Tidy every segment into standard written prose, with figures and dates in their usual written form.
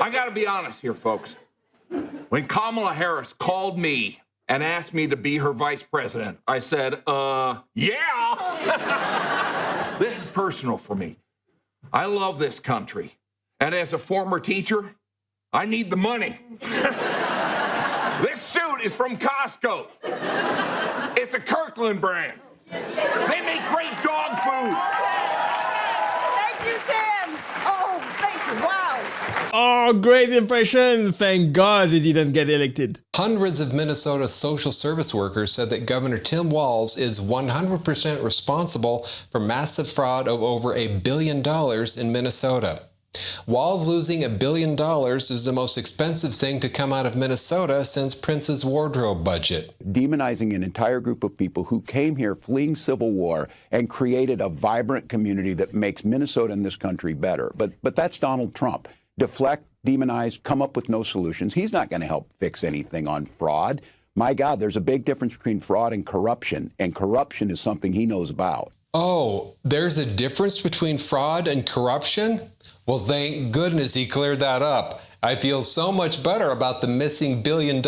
I got to be honest here, folks. When Kamala Harris called me and asked me to be her vice president, I said, yeah. This is personal for me. I love this country. And as a former teacher, I need the money. This suit is from Costco. It's a Kirkland brand. They make great dog food. Thank you, Tim. Oh, thank you. Wow. Oh, great impression. Thank God he didn't get elected. Hundreds of Minnesota social service workers said that Governor Tim Walz is 100% responsible for massive fraud of over $1 billion in Minnesota. Walz losing $1 billion is the most expensive thing to come out of Minnesota since Prince's wardrobe budget. Demonizing an entire group of people who came here fleeing civil war and created a vibrant community that makes Minnesota and this country better. But that's Donald Trump. Deflect, demonize, come up with no solutions. He's not going to help fix anything on fraud. My God, there's a big difference between fraud and corruption is something he knows about. Oh, there's a difference between fraud and corruption? Well, thank goodness he cleared that up. I feel so much better about the missing $1 billion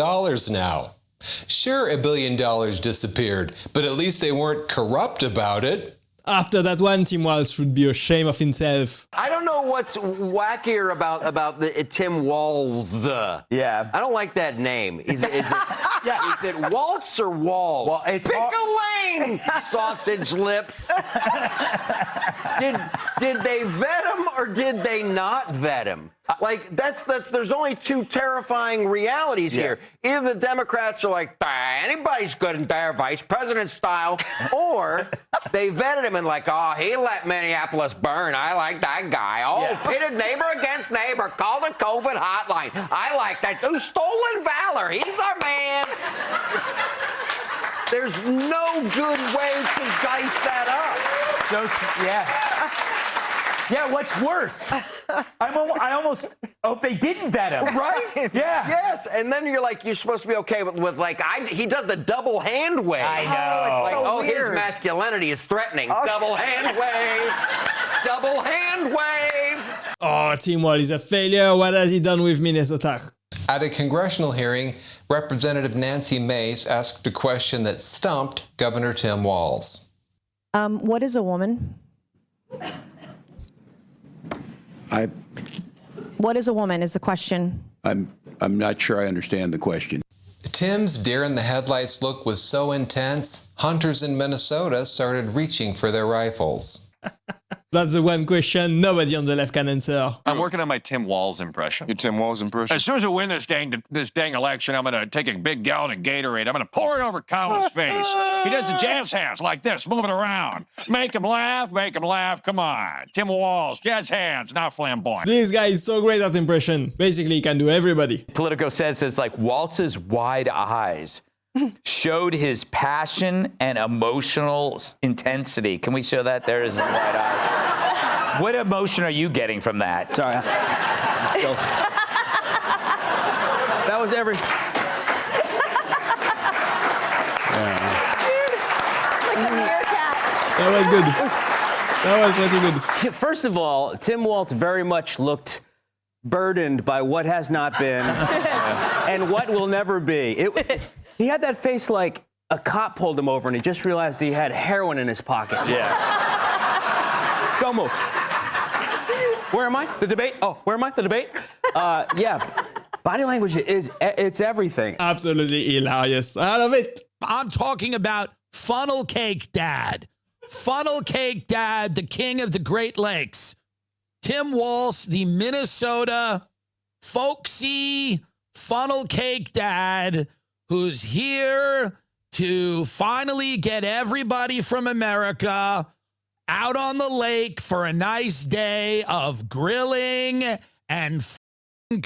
now. Sure, $1 billion disappeared, but at least they weren't corrupt about it. After that one, Tim Walz should be ashamed of himself. I don't know what's wackier about the Tim Walz. Yeah. I don't like that name. Is it Waltz or Walz? Well, it's pick a lane, sausage lips. Did they vet him or did they not vet him? Like there's only two terrifying realities here. Either the Democrats are like, anybody's good in their vice president style, or they vetted him and like, oh, he let Minneapolis burn. I like that guy. Oh, pitted neighbor against neighbor. Call the COVID hotline. I like that. Who's stolen valor? He's our man. There's no good way to dice that up. Yeah, what's worse? I almost hope they didn't vet him. Right? Yeah. Yes, and then you're like, you're supposed to be okay with like, he does the double hand wave. I know. It's like, so his weird. masculinity is threatening. Double hand wave. Double hand wave. Oh, Tim Walz is a failure. What has he done with Minnesota? At a congressional hearing, Representative Nancy Mace asked a question that stumped Governor Tim Walz. What is a woman? What is a woman is the question. I'm not sure I understand the question. Tim's deer-in-the-headlights look was so intense, hunters in Minnesota started reaching for their rifles. That's the one question nobody on the left can answer. I'm working on my Tim Walz impression. Your Tim Walz impression? As soon as I win this dang election, I'm going to take a big gallon of Gatorade. I'm going to pour it over Colin's face. He does the jazz hands like this, moving around. Make him laugh, make him laugh. Come on. Tim Walz, jazz hands, not flamboyant. This guy is so great at impression. Basically, he can do everybody. Politico says it's like Waltz's wide eyes showed his passion and emotional intensity. Can we show that? There is his wide eyes. What emotion are you getting from that? Sorry. That was every... Like a meerkat. That was good. That was pretty good. First of all, Tim Walz very much looked burdened by what has not been and what will never be. He had that face like a cop pulled him over and he just realized he had heroin in his pocket. Yeah. Don't move. Where am I? The debate? Oh, where am I? The debate? Yeah. Body language it's everything. Absolutely hilarious. I love it. I'm talking about Funnel Cake Dad. Funnel Cake Dad, the king of the Great Lakes. Tim Walz, the Minnesota folksy Funnel Cake Dad, who's here to finally get everybody from America out on the lake for a nice day of grilling and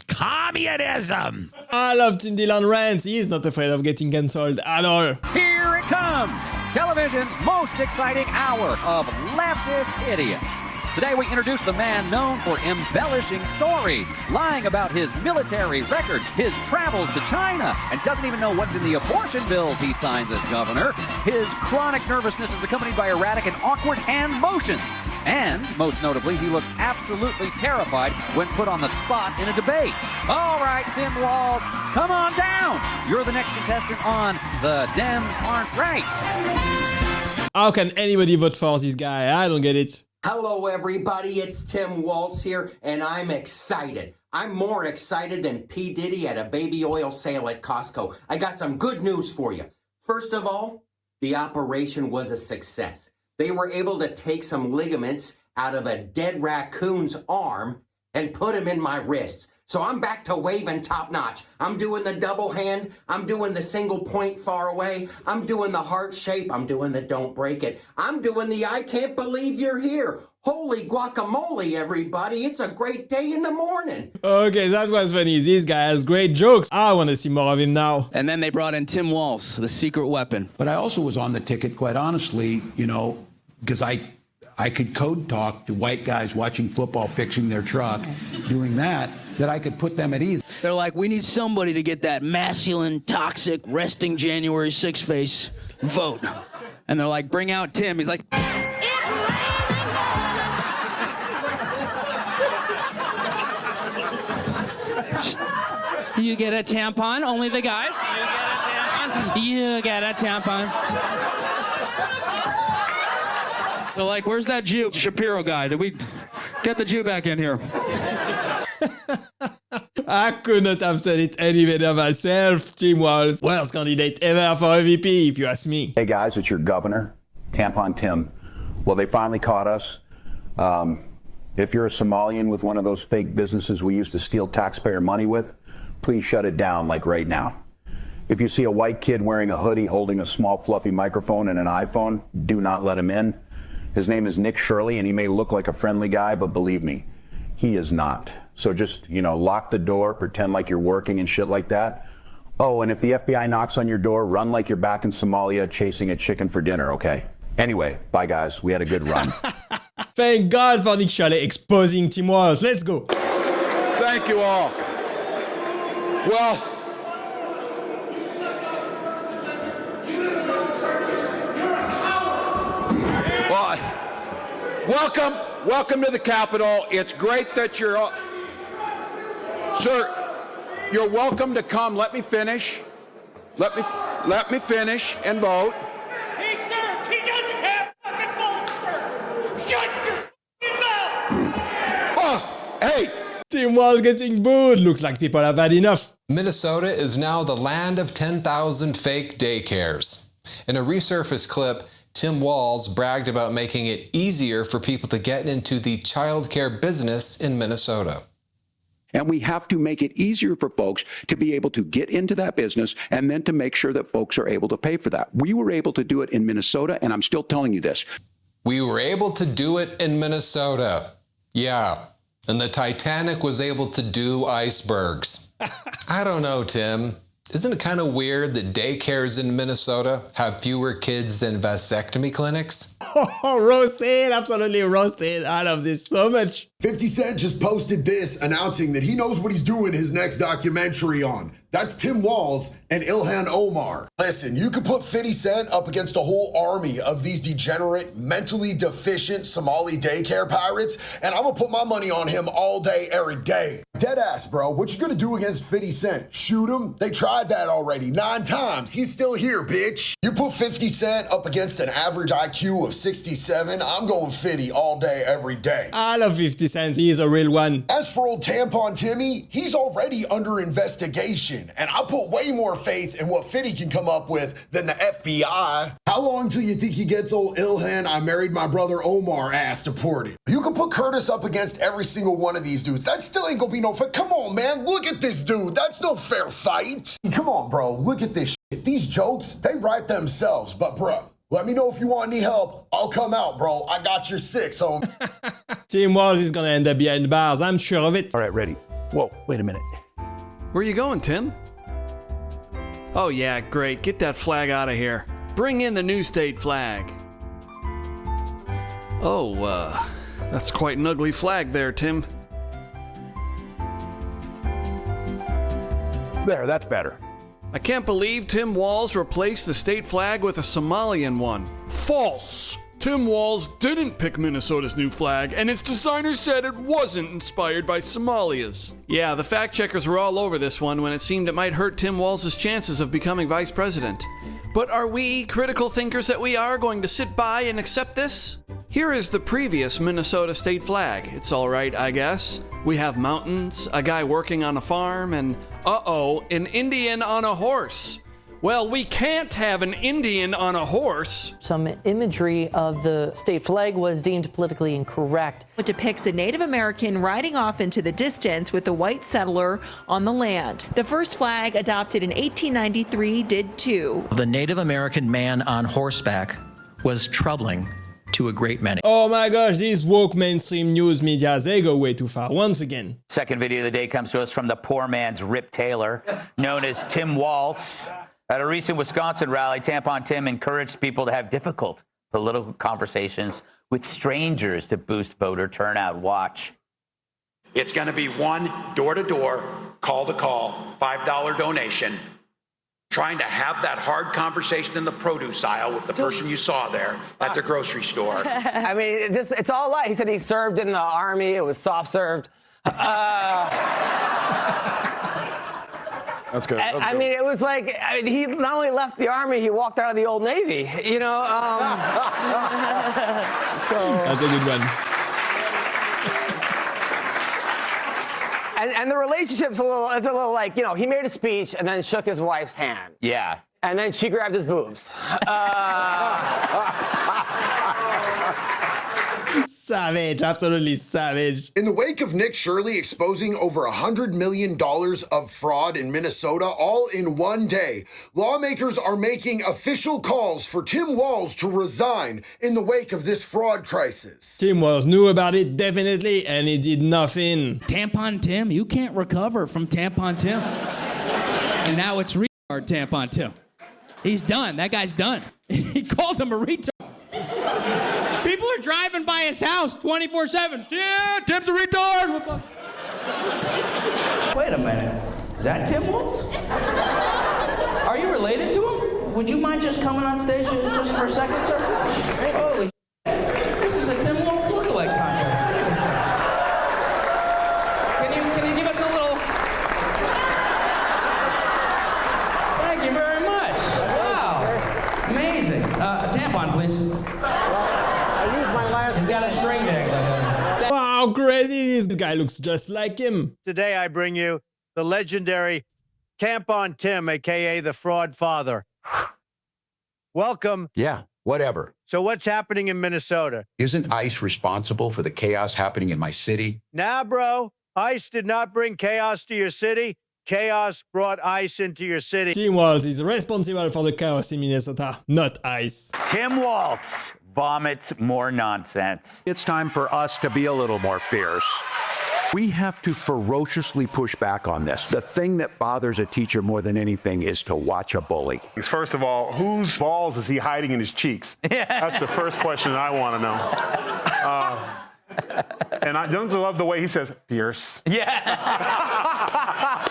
communism. I love Tim Dillon rants. He is not afraid of getting cancelled at all. Here it comes, television's most exciting hour of leftist idiots. Today we introduce the man known for embellishing stories, lying about his military record, his travels to China, and doesn't even know what's in the abortion bills he signs as governor. His chronic nervousness is accompanied by erratic and awkward hand motions. And, most notably, he looks absolutely terrified when put on the spot in a debate. All right, Tim Walz, come on down. You're the next contestant on The Dems Aren't Right. How can anybody vote for this guy? I don't get it. Hello, everybody. It's Tim Walz here, and I'm excited. I'm more excited than P. Diddy at a baby oil sale at Costco. I got some good news for you. First of all, the operation was a success. They were able to take some ligaments out of a dead raccoon's arm and put them in my wrists. So I'm back to waving top notch. I'm doing the double hand. I'm doing the single point far away. I'm doing the heart shape. I'm doing the don't break it. I'm doing the I can't believe you're here. Holy guacamole, everybody. It's a great day in the morning. Okay, that was funny. This guy has great jokes. I want to see more of him now. And then they brought in Tim Walz, the secret weapon. But I also was on the ticket, quite honestly, you know, because I could code talk to white guys watching football, fixing their truck, doing that I could put them at ease. They're like, we need somebody to get that masculine, toxic, resting January 6th face vote. And they're like, bring out Tim. He's like, you get a tampon, only the guys. You get a tampon. They're like, where's that Jew Shapiro guy? Did we get the Jew back in here? I could not have said it any better myself. Tim Walz, worst candidate ever for a VP, if you ask me. Hey guys, it's your governor, Tampon Tim. Well, they finally caught us. If you're a Somalian with one of those fake businesses we used to steal taxpayer money with, please shut it down, like right now. If you see a white kid wearing a hoodie holding a small fluffy microphone and an iPhone, do not let him in. His name is Nick Shirley, and he may look like a friendly guy, but believe me, he is not. So just, you know, lock the door, pretend like you're working and shit like that. Oh, and if the FBI knocks on your door, run like you're back in Somalia chasing a chicken for dinner, okay? Anyway, bye guys, we had a good run. Thank God for Nick Shirley exposing Tim Walz. Let's go. Thank you all. Well, welcome to the Capitol. It's great that you're all... Sir, you're welcome to come. Let me finish. Let me finish and vote. Hey, sir, he doesn't have fucking votes, sir. Shut your mouth. Oh, hey. Tim Walz getting booed. Looks like people have had enough. Minnesota is now the land of 10,000 fake daycares. In a resurfaced clip, Tim Walz bragged about making it easier for people to get into the childcare business in Minnesota. And we have to make it easier for folks to be able to get into that business and then to make sure that folks are able to pay for that. We were able to do it in Minnesota, and I'm still telling you this. We were able to do it in Minnesota. Yeah. And the Titanic was able to do icebergs. I don't know, Tim. Isn't it kind of weird that daycares in Minnesota have fewer kids than vasectomy clinics? Oh, roasted, absolutely roasted. I love this so much. 50 Cent just posted this announcing that he knows what he's doing his next documentary on. That's Tim Walz and Ilhan Omar. Listen, you could put 50 Cent up against a whole army of these degenerate, mentally deficient Somali daycare pirates, and I'm gonna put my money on him all day, every day. Dead ass, bro. What you gonna do against 50 Cent? Shoot him? They tried that already 9 times. He's still here, bitch. You put 50 Cent up against an average IQ of 67, I'm going 50 all day, every day. I love 50 Cent. He's a real one. As for old Tampon Timmy, he's already under investigation, and I put way more faith in what 50 can come up with than the FBI. How long till you think he gets old Ilhan, I married my brother Omar ass deported? You can put Curtis up against every single one of these dudes. That still ain't gonna be no fair. Come on, man, look at this dude. That's no fair fight. Come on, bro, look at this shit. These jokes, they write themselves, but bro, let me know if you want any help. I'll come out, bro. I got your 6, homie. Tim Walz is gonna end up behind bars. I'm sure of it. All right, ready. Whoa, wait a minute. Where you going, Tim? Oh yeah, great. Get that flag out of here. Bring in the new state flag. Oh, That's quite an ugly flag there, Tim. There, that's better. I can't believe Tim Walz replaced the state flag with a Somalian one. False! Tim Walz didn't pick Minnesota's new flag, and its designer said it wasn't inspired by Somalia's. Yeah, the fact checkers were all over this one when it seemed it might hurt Tim Walz's chances of becoming vice president. But are we, critical thinkers that we are, going to sit by and accept this? Here is the previous Minnesota state flag. It's alright, I guess. We have mountains, a guy working on a farm, and, an Indian on a horse. Well, we can't have an Indian on a horse. Some imagery of the state flag was deemed politically incorrect. It depicts a Native American riding off into the distance with a white settler on the land. The first flag, adopted in 1893, did too. The Native American man on horseback was troubling to a great many. Oh my gosh, these woke mainstream news media, they go way too far once again. Second video of the day comes to us from the poor man's Rip Taylor, known as Tim Walz. At a recent Wisconsin rally, Tampon Tim encouraged people to have difficult political conversations with strangers to boost voter turnout. Watch. It's going to be one door-to-door, call-to-call, $5 donation, trying to have that hard conversation in the produce aisle with the person you saw there at the grocery store. I mean, it's all light. He said he served in the Army. It was soft-served. That's good. I mean, it was like, he not only left the Army, he walked out of the Old Navy, you know? That's a good one. And the relationship's it's a little like, you know, he made a speech and then shook his wife's hand. Yeah. And then she grabbed his boobs. Savage, absolutely savage. In the wake of Nick Shirley exposing over $100 million of fraud in Minnesota all in one day, lawmakers are making official calls for Tim Walz to resign in the wake of this fraud crisis. Tim Walz knew about it, definitely, and he did nothing. Tampon Tim, you can't recover from Tampon Tim. And now it's retard Tampon Tim. He's done. That guy's done. He called him a retard. People are driving by his house 24/7. Yeah, Tim's a retard. Wait a minute. Is that Tim Walz? Are you related to him? Would you mind just coming on stage just for a second, sir? Holy shit. This is a Tim Walz lookalike contest. Can you give us a little... Thank you very much. Wow. Amazing. Tampon, please. He's got a string there. Wow, crazy. This guy looks just like him. Today I bring you the legendary Tampon Tim, a.k.a. the Fraud Father. Welcome. Yeah, whatever. So what's happening in Minnesota? Isn't ICE responsible for the chaos happening in my city? Nah, bro. ICE did not bring chaos to your city. Chaos brought ICE into your city. Tim Walz is responsible for the chaos in Minnesota, not ICE. Tim Walz vomits more nonsense. It's time for us to be a little more fierce. We have to ferociously push back on this. The thing that bothers a teacher more than anything is to watch a bully. First of all, whose balls is he hiding in his cheeks? That's the first question I want to know. And I don't love the way he says, fierce. Yeah.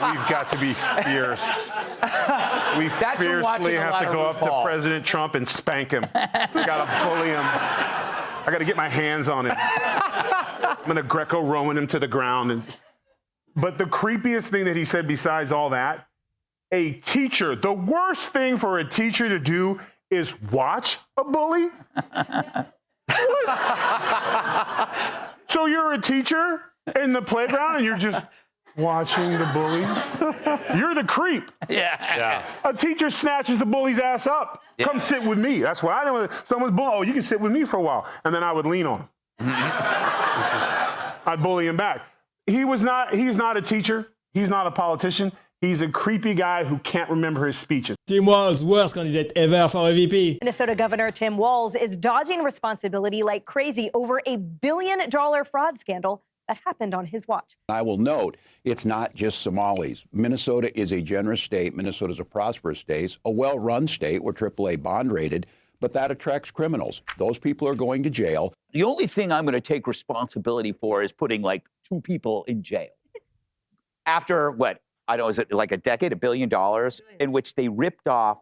We've got to be fierce. We That's from watching fiercely a have lot to of go up to RuPaul. President Trump and spank him. We got to bully him. I got to get my hands on him. I'm going to Greco-Roman him to the ground. But the creepiest thing that he said besides all that, a teacher, the worst thing for a teacher to do is watch a bully? So you're a teacher in the playground and you're just watching the bully? You're the creep. Yeah. A teacher snatches the bully's ass up. Yeah. Come sit with me. That's why I know someone's bullying. Oh, you can sit with me for a while. And then I would lean on him. I'd bully him back. He's not a teacher. He's not a politician. He's a creepy guy who can't remember his speeches. Tim Walz, worst candidate ever for a VP. Minnesota Governor Tim Walz is dodging responsibility like crazy over a $1 billion fraud scandal that happened on his watch. I will note, it's not just Somalis. Minnesota is a generous state. Minnesota is a prosperous state, a well-run state. We're AAA bond rated, but that attracts criminals. Those people are going to jail. The only thing I'm going to take responsibility for is putting like 2 people in jail. After what? I don't know, is it like a decade, $1 billion, in which they ripped off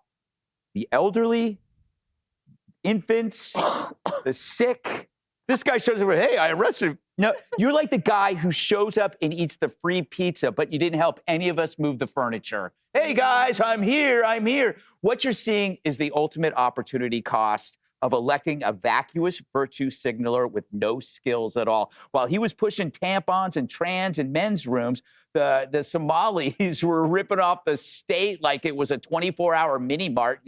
the elderly, infants, the sick. This guy shows up, hey, I arrested him. No, you're like the guy who shows up and eats the free pizza, but you didn't help any of us move the furniture. Hey, guys, I'm here. What you're seeing is the ultimate opportunity cost of electing a vacuous virtue signaler with no skills at all. While he was pushing tampons and trans and men's rooms, the Somalis were ripping off the state like it was a 24-hour mini-mart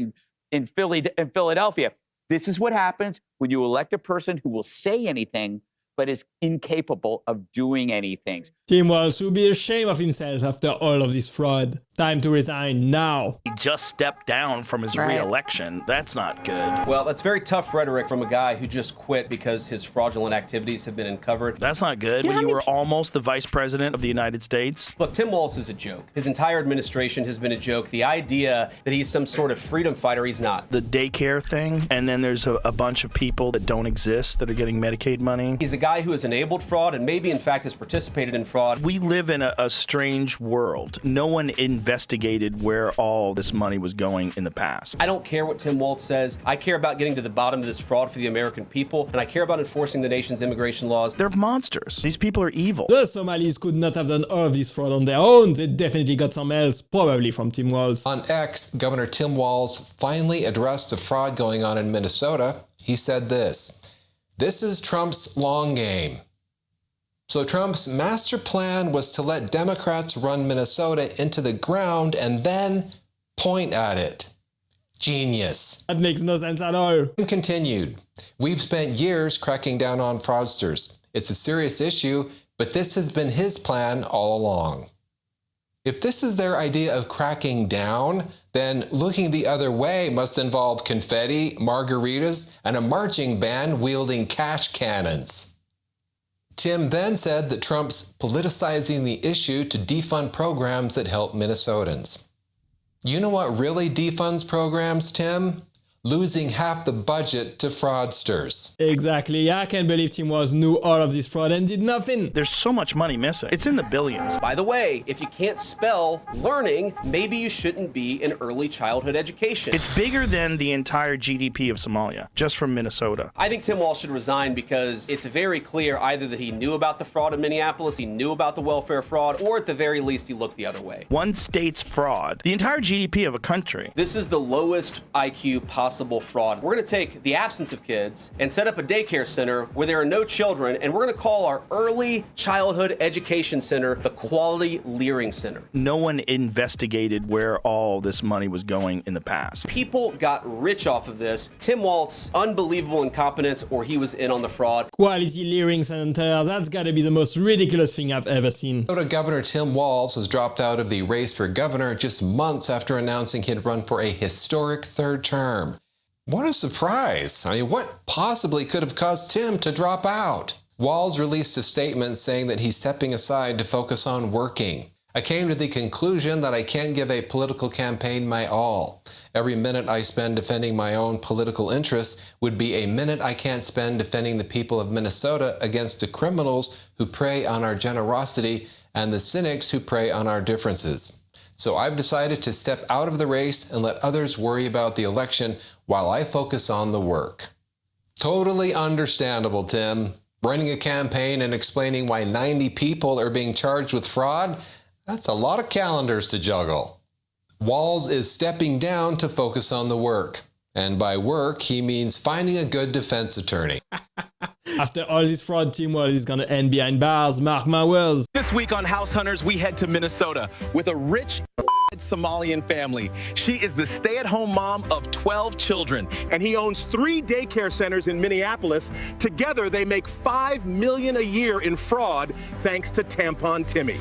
in Philadelphia. This is what happens when you elect a person who will say anything but is incapable of doing anything. Tim Walz should be ashamed of himself after all of this fraud. Time to resign now. He just stepped down from his re-election. That's not good. Well, that's very tough rhetoric from a guy who just quit because his fraudulent activities have been uncovered. That's not good. You were almost the vice president of the United States. Look, Tim Walz is a joke. His entire administration has been a joke. The idea that he's some sort of freedom fighter, he's not. The daycare thing, and then there's a bunch of people that don't exist that are getting Medicaid money. He's a guy who has enabled fraud and maybe, in fact, has participated in fraud. We live in a strange world. No one investigated where all this money was going in the past. I don't care what Tim Walz says. I care about getting to the bottom of this fraud for the American people, and I care about enforcing the nation's immigration laws. They're monsters. These people are evil. The Somalis could not have done all of this fraud on their own. They definitely got some help, probably from Tim Walz. On X, Governor Tim Walz finally addressed the fraud going on in Minnesota. He said this: "This is Trump's long game." So Trump's master plan was to let Democrats run Minnesota into the ground and then point at it. Genius. That makes no sense at all. And continued, "We've spent years cracking down on fraudsters. It's a serious issue, but this has been his plan all along." If this is their idea of cracking down, then looking the other way must involve confetti, margaritas, and a marching band wielding cash cannons. Tim then said that Trump's politicizing the issue to defund programs that help Minnesotans. You know what really defunds programs, Tim? Losing half the budget to fraudsters. Exactly. I can't believe Tim Walz knew all of this fraud and did nothing. There's so much money missing. It's in the billions. By the way, if you can't spell learning, maybe you shouldn't be in early childhood education. It's bigger than the entire GDP of Somalia, just from Minnesota. I think Tim Walz should resign because it's very clear either that he knew about the fraud in Minneapolis, he knew about the welfare fraud, or at the very least he looked the other way. One state's fraud, the entire GDP of a country. This is the lowest IQ possible fraud. We're going to take the absence of kids and set up a daycare center where there are no children, and we're going to call our early childhood education center the Quality Leering Center. No one investigated where all this money was going in the past. People got rich off of this. Tim Walz, unbelievable incompetence, or he was in on the fraud. Quality Leering Center, that's gotta be the most ridiculous thing I've ever seen. Governor Tim Walz was dropped out of the race for governor just months after announcing he'd run for a historic third term. What a surprise. I mean, what possibly could have caused Tim to drop out? Walz released a statement saying that he's stepping aside to focus on working. "I came to the conclusion that I can't give a political campaign my all. Every minute I spend defending my own political interests would be a minute I can't spend defending the people of Minnesota against the criminals who prey on our generosity and the cynics who prey on our differences. So I've decided to step out of the race and let others worry about the election while I focus on the work." Totally understandable, Tim. Running a campaign and explaining why 90 people are being charged with fraud, that's a lot of calendars to juggle. Walz is stepping down to focus on the work. And by work, he means finding a good defense attorney. After all this fraud, Tim Walz is gonna end behind bars, mark my words. This week on House Hunters, we head to Minnesota with a rich Somalian family. She is the stay-at-home mom of 12 children, and he owns 3 daycare centers in Minneapolis. Together, they make $5 million a year in fraud, thanks to Tampon Timmy.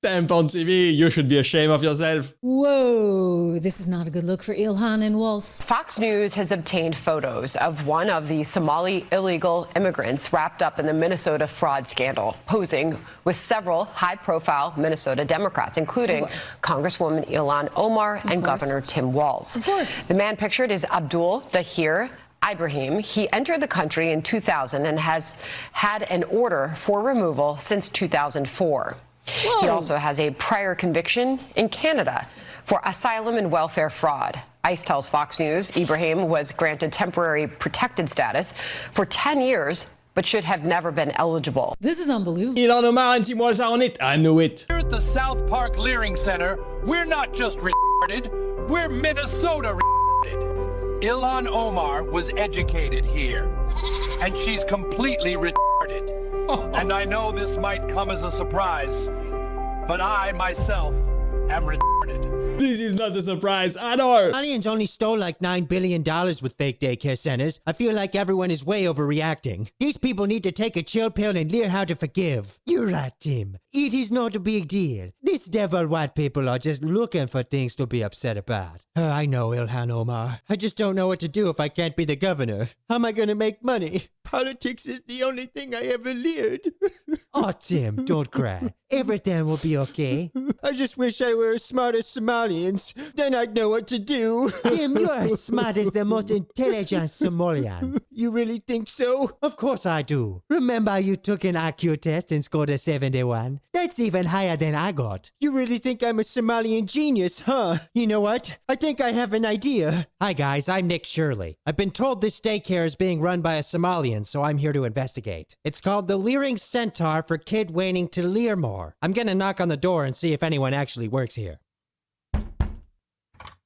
Tampon TV, you should be ashamed of yourself. Whoa, this is not a good look for Ilhan and Walz. Fox News has obtained photos of one of the Somali illegal immigrants wrapped up in the Minnesota fraud scandal, posing with several high-profile Minnesota Democrats, including Congresswoman Ilhan Omar and Governor Tim Walz. Of course. The man pictured is Abdul Dahir Ibrahim. He entered the country in 2000 and has had an order for removal since 2004. Whoa. He also has a prior conviction in Canada for asylum and welfare fraud. ICE tells Fox News Ibrahim was granted temporary protected status for 10 years, but should have never been eligible. This is unbelievable. Ilhan Omar and Tim Walz are on it. I knew it. Here at the South Park Leering Center, we're not just retarded, we're Minnesota retarded. Ilhan Omar was educated here, and she's completely retarded. And I know this might come as a surprise, but I myself am retarded. This is not a surprise at all. Aliens only stole like $9 billion with fake daycare centers. I feel like everyone is way overreacting. These people need to take a chill pill and learn how to forgive. You're right, Tim. It is not a big deal. These devil white people are just looking for things to be upset about. I know, Ilhan Omar. I just don't know what to do if I can't be the governor. How am I going to make money? Politics is the only thing I ever learned. Oh, Tim, don't cry. Everything will be okay. I just wish I were as smart as Somalians. Then I'd know what to do. Tim, you're as smart as the most intelligent Somalian. You really think so? Of course I do. Remember you took an IQ test and scored a 71? That's even higher than I got. You really think I'm a Somalian genius, huh? You know what? I think I have an idea. Hi guys, I'm Nick Shirley. I've been told this daycare is being run by a Somalian, so I'm here to investigate. It's called the Leering Centaur for Kid Waiting to Leer More. I'm gonna knock on the door and see if anyone actually works here.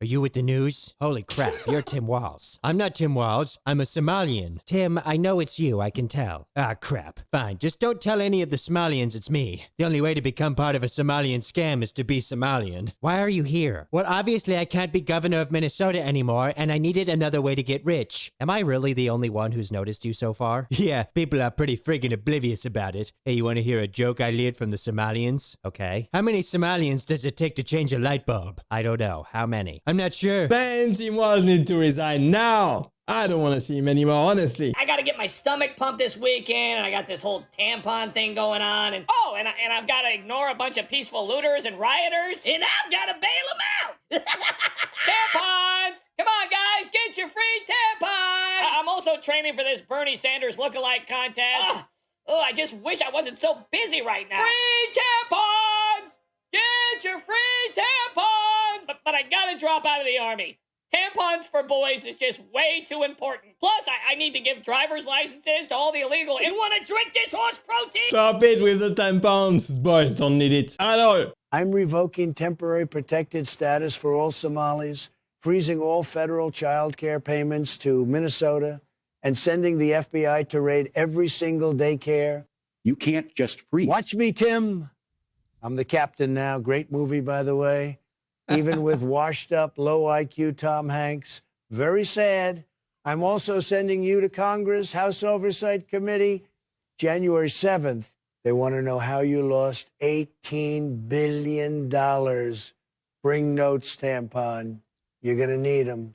Are you with the news? Holy crap, you're Tim Walz. I'm not Tim Walz, I'm a Somalian. Tim, I know it's you, I can tell. Ah, crap. Fine, just don't tell any of the Somalians it's me. The only way to become part of a Somalian scam is to be Somalian. Why are you here? Well, obviously I can't be governor of Minnesota anymore, and I needed another way to get rich. Am I really the only one who's noticed you so far? Yeah, people are pretty friggin' oblivious about it. Hey, you wanna hear a joke I learned from the Somalians? Okay. How many Somalians does it take to change a light bulb? I don't know. How many? I'm not sure. Then Tim Walz need to resign now. I don't want to see him anymore, honestly. I gotta get my stomach pumped this weekend, and I got this whole tampon thing going on, and I've gotta ignore a bunch of peaceful looters and rioters, and I've gotta bail them out. Tampons! Come on, guys, get your free tampons! I'm also training for this Bernie Sanders lookalike contest. I just wish I wasn't so busy right now. Free tampons! Get your free tampons! But I gotta drop out of the army. Tampons for boys is just way too important. Plus, I need to give driver's licenses to all the illegal. You want to drink this horse protein? Stop it with the tampons. Boys don't need it at all. I'm revoking temporary protected status for all Somalis, freezing all federal child care payments to Minnesota, and sending the FBI to raid every single daycare. You can't just freeze. Watch me, Tim. I'm the captain now. Great movie, by the way. Even with washed up, low IQ Tom Hanks. Very sad. I'm also sending you to Congress, House Oversight Committee, January 7th. They want to know how you lost $18 billion. Bring notes, Tampon. You're going to need them.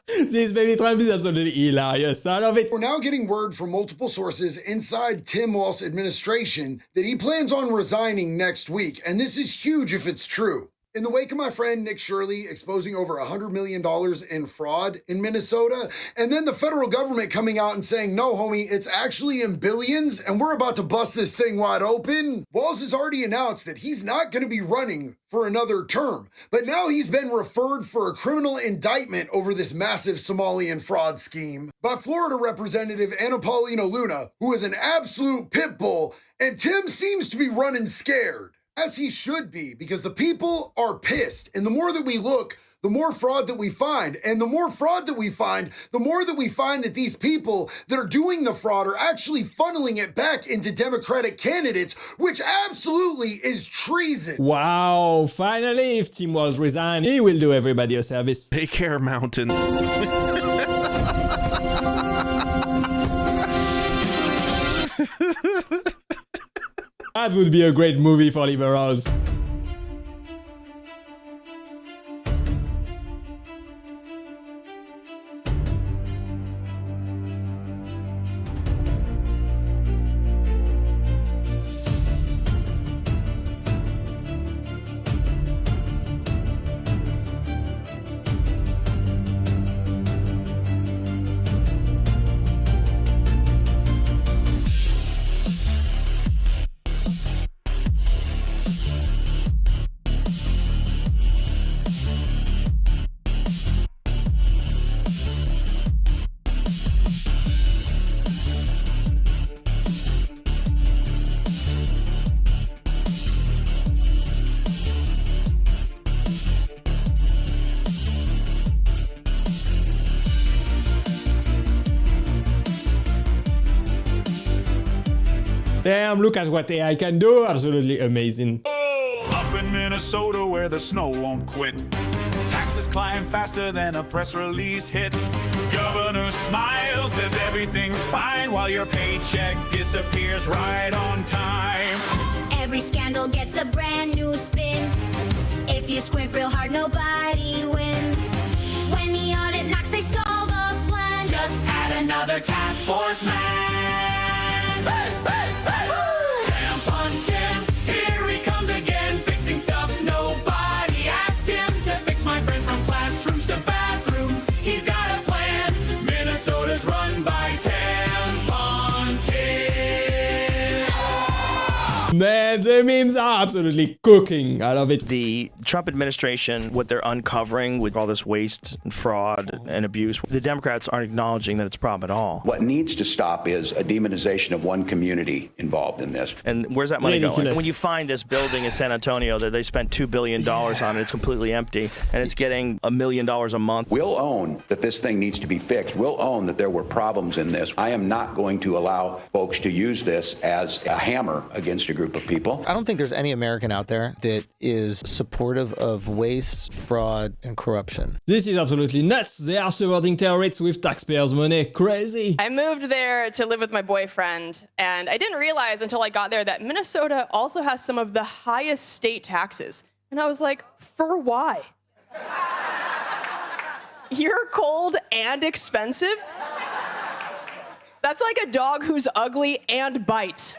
This baby Trump is absolutely hilarious. I love it. We're now getting word from multiple sources inside Tim Walz's administration that he plans on resigning next week. And this is huge if it's true. In the wake of my friend Nick Shirley exposing over $100 million in fraud in Minnesota, and then the federal government coming out and saying, no, homie, it's actually in billions, and we're about to bust this thing wide open, Walz has already announced that he's not going to be running for another term. But now he's been referred for a criminal indictment over this massive Somalian fraud scheme by Florida Representative Anna Paulina Luna, who is an absolute pit bull, and Tim seems to be running scared. As he should be, because the people are pissed. And the more that we look, the more fraud that we find. And the more fraud that we find, the more that we find that these people that are doing the fraud are actually funneling it back into Democratic candidates, which absolutely is treason. Wow, finally, if Tim Walz resigns, he will do everybody a service. Daycare Mountain. That would be a great movie for liberals. Damn, look at what AI can do. Absolutely amazing. Up in Minnesota where the snow won't quit. Taxes climb faster than a press release hits. Governor smiles, says everything's fine while your paycheck disappears right on time. Every scandal gets a brand new spin. If you squint real hard, nobody wins. When the audit knocks, they stall the plan. Just add another task force man. Hey, hey, hey! Tampon Tim, here he comes again, fixing stuff nobody asked him to fix. My friend, from classrooms to bathrooms, he's got a plan. Minnesota's run by Tampon Tim. Man, the memes are absolutely cooking. I love it. The Trump administration, what they're uncovering with all this waste and fraud and abuse, the Democrats aren't acknowledging that it's a problem at all. What needs to stop is a demonization of one community involved in this. And where's that money Ridiculous. going? When you find this building in San Antonio that they spent $2 billion on it, it's completely empty, and it's getting $1 million a month. We'll own that this thing needs to be fixed. We'll own that there were problems in this. I am not going to allow folks to use this as a hammer against a group of people. I don't think there's any American out there that is supportive of waste, fraud, and corruption. This is absolutely nuts. They are subverting terrorists with taxpayers' money. Crazy. I moved there to live with my boyfriend, and I didn't realize until I got there that Minnesota also has some of the highest state taxes. And I was like, for why? You're cold and expensive? That's like a dog who's ugly and bites.